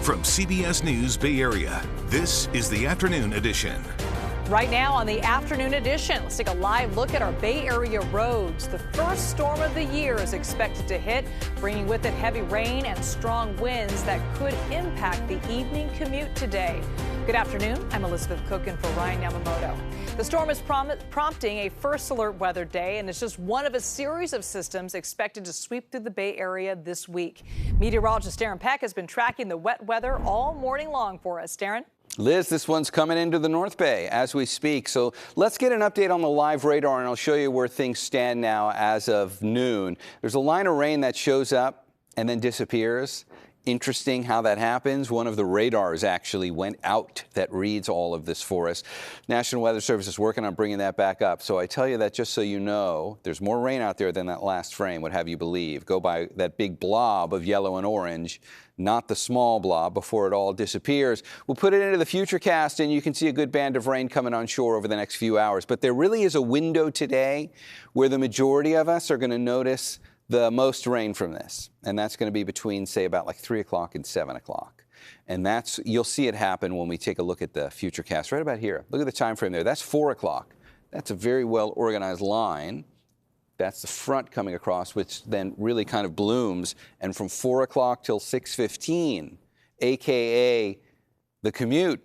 From CBS News Bay Area, this is the Afternoon Edition. Right now on the Afternoon Edition, let's take a live look at our Bay Area roads. The first storm of the year is expected to hit, bringing with it heavy rain and strong winds that could impact the evening commute today. Good afternoon. I'm Elizabeth Cook in for Ryan Yamamoto. The storm is prompting a first alert weather day, and it's just one of a series of systems expected to sweep through the Bay Area this week. Meteorologist Darren Peck has been tracking the wet weather all morning long for us. Darren? Liz, this one's coming into the North Bay as we speak. So let's get an update on the live radar, and I'll show you where things stand now as of noon. There's a line of rain that shows up and then disappears. Interesting how that happens. One of the radars actually went out that reads all of this for us. National Weather Service is working on bringing that back up. So I tell you that just so you know, there's more rain out there than that last frame would have you believe. Go by that big blob of yellow and orange, not the small blob, before it all disappears. We'll put it into the futurecast, and you can see a good band of rain coming on shore over the next few hours. But there really is a window today where the majority of us are going to notice the most rain from this, and that's going to be between, say, about like 3 o'clock and 7 o'clock. And you'll see it happen when we take a look at the futurecast right about here. Look at the time frame there. That's 4 o'clock. That's a very well organized line. That's the front coming across, which then really kind of blooms. And from 4 o'clock till 6:15, a.k.a. the commute,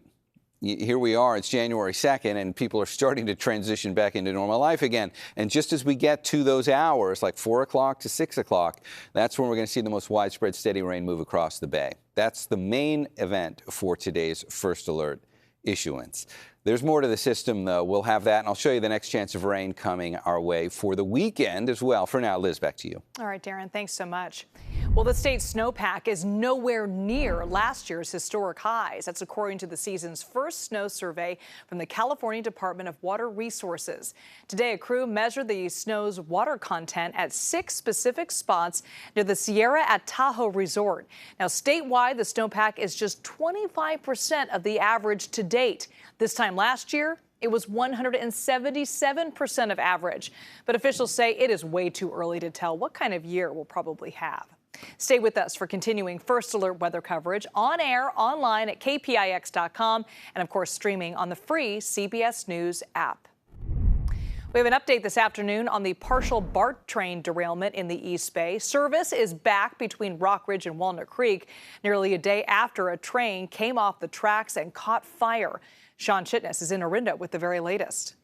here we are, it's January 2nd, and people are starting to transition back into normal life again. And just as we get to those hours, like 4 o'clock to 6 o'clock, that's when we're going to see the most widespread steady rain move across the bay. That's the main event for today's first alert issuance. There's more to the system, though. We'll have that, and I'll show you the next chance of rain coming our way for the weekend as well. For now, Liz, back to you. All right, Darren, thanks so much. Well, the state's snowpack is nowhere near last year's historic highs. That's according to the season's first snow survey from the California Department of Water Resources. Today, a crew measured the snow's water content at 6 specific spots near the Sierra at Tahoe Resort. Now, statewide, the snowpack is just 25% of the average to date. This time last year, it was 177% of average. But officials say it is way too early to tell what kind of year we'll probably have. Stay with us for continuing First Alert weather coverage on air, online at KPIX.com, and of course streaming on the free CBS News app. We have an update this afternoon on the partial BART train derailment in the East Bay. Service is back between Rock Ridge and Walnut Creek nearly a day after a train came off the tracks and caught fire. Sean Chitness is in Orinda with the very latest.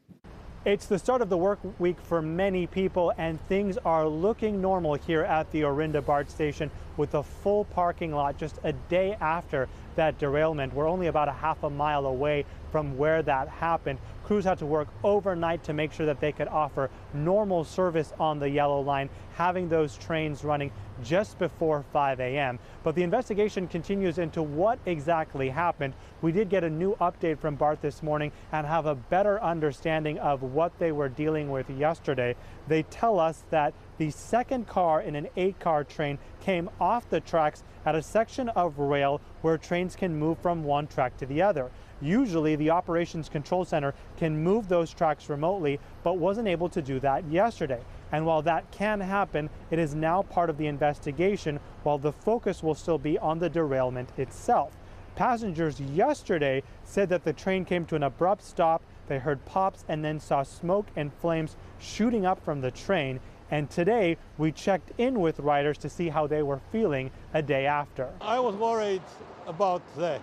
It's the start of the work week for many people, and things are looking normal here at the Orinda BART station with a full parking lot just a day after that derailment. We're only about a half a mile away from where that happened. Crews had to work overnight to make sure that they could offer normal service on the yellow line, having those trains running just before 5 a.m. But the investigation continues into what exactly happened. We did get a new update from BART this morning and have a better understanding of what they were dealing with yesterday. They tell us that the second car in an 8-car train came off the tracks at a section of rail where trains can move from one track to the other. Usually the Operations Control Center can move those tracks remotely, but wasn't able to do that yesterday. And while that can happen, it is now part of the investigation, while the focus will still be on the derailment itself. Passengers yesterday said that the train came to an abrupt stop. They heard pops and then saw smoke and flames shooting up from the train. And today we checked in with riders to see how they were feeling a day after. I was worried about today.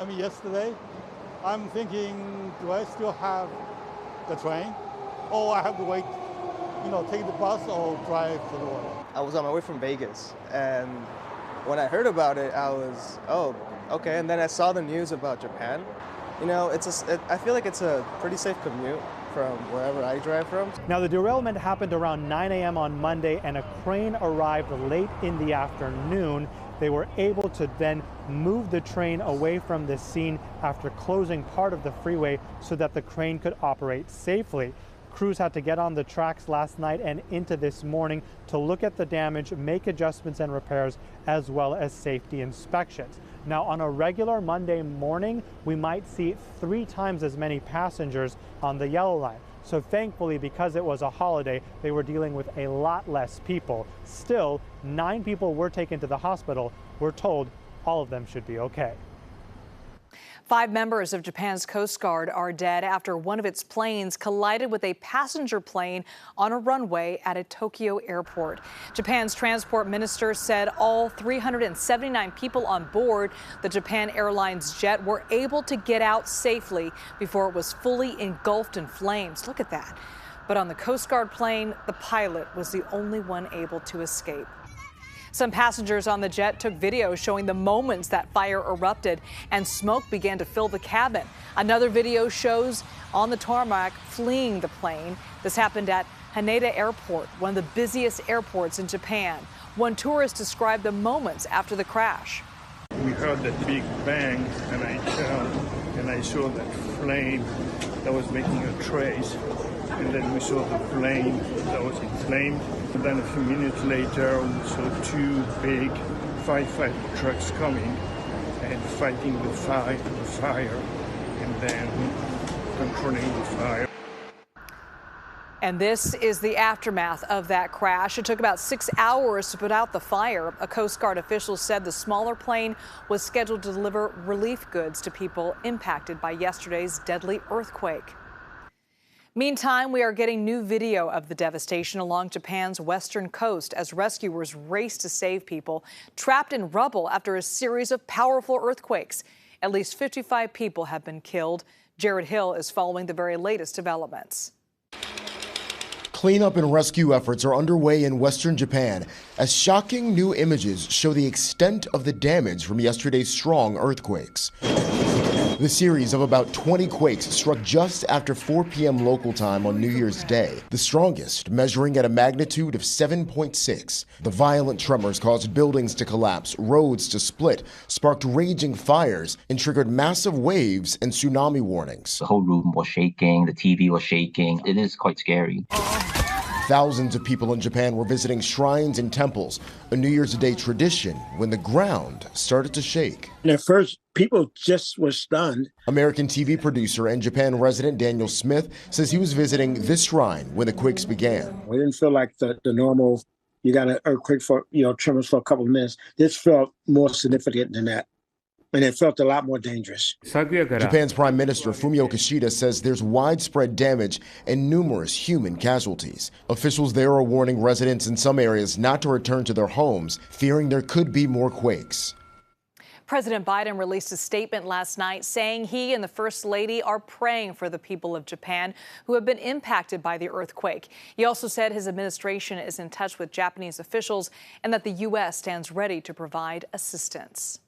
Yesterday. I'm thinking, do I still have the train? Or I have to wait, take the bus or drive to the work? I was on my way from Vegas, and when I heard about it, I was, oh, okay. And then I saw the news about Japan. I feel like it's a pretty safe commute from wherever I drive from. Now, the derailment happened around 9 a.m. on Monday, and a crane arrived late in the afternoon. They were able to then move the train away from the scene after closing part of the freeway so that the crane could operate safely. Crews had to get on the tracks last night and into this morning to look at the damage, make adjustments and repairs, as well as safety inspections. Now, on a regular Monday morning, we might see 3 times as many passengers on the yellow line. So thankfully, because it was a holiday, they were dealing with a lot less people. Still, 9 people were taken to the hospital. We're told all of them should be okay. 5 members of Japan's Coast Guard are dead after one of its planes collided with a passenger plane on a runway at a Tokyo airport. Japan's transport minister said all 379 people on board the Japan Airlines jet were able to get out safely before it was fully engulfed in flames. Look at that. But on the Coast Guard plane, the pilot was the only one able to escape. Some passengers on the jet took video showing the moments that fire erupted and smoke began to fill the cabin. Another video shows on the tarmac fleeing the plane. This happened at Haneda Airport, one of the busiest airports in Japan. One tourist described the moments after the crash. We heard that big bang, and I turned and I saw that flame that was making a trace. And then we saw the plane that was inflamed. And then a few minutes later, we saw 2 big firefighter trucks coming and fighting the fire, and then controlling the fire. And this is the aftermath of that crash. It took about 6 hours to put out the fire. A Coast Guard official said the smaller plane was scheduled to deliver relief goods to people impacted by yesterday's deadly earthquake. Meantime, we are getting new video of the devastation along Japan's western coast as rescuers race to save people trapped in rubble after a series of powerful earthquakes. At least 55 people have been killed. Jared Hill is following the very latest developments. Cleanup and rescue efforts are underway in western Japan as shocking new images show the extent of the damage from yesterday's strong earthquakes. The series of about 20 quakes struck just after 4 p.m. local time on New Year's Day, the strongest measuring at a magnitude of 7.6. The violent tremors caused buildings to collapse, roads to split, sparked raging fires, and triggered massive waves and tsunami warnings. The whole room was shaking, the TV was shaking. It is quite scary. Thousands of people in Japan were visiting shrines and temples, a New Year's Day tradition when the ground started to shake. And at first, people just were stunned. American TV producer and Japan resident Daniel Smith says he was visiting this shrine when the quakes began. We didn't feel like the normal, you got an earthquake for, tremors for a couple of minutes. This felt more significant than that. And it felt a lot more dangerous. Japan's Prime Minister Fumio Kishida says there's widespread damage and numerous human casualties. Officials there are warning residents in some areas not to return to their homes, fearing there could be more quakes. President Biden released a statement last night saying he and the First Lady are praying for the people of Japan who have been impacted by the earthquake. He also said his administration is in touch with Japanese officials and that the U.S. stands ready to provide assistance.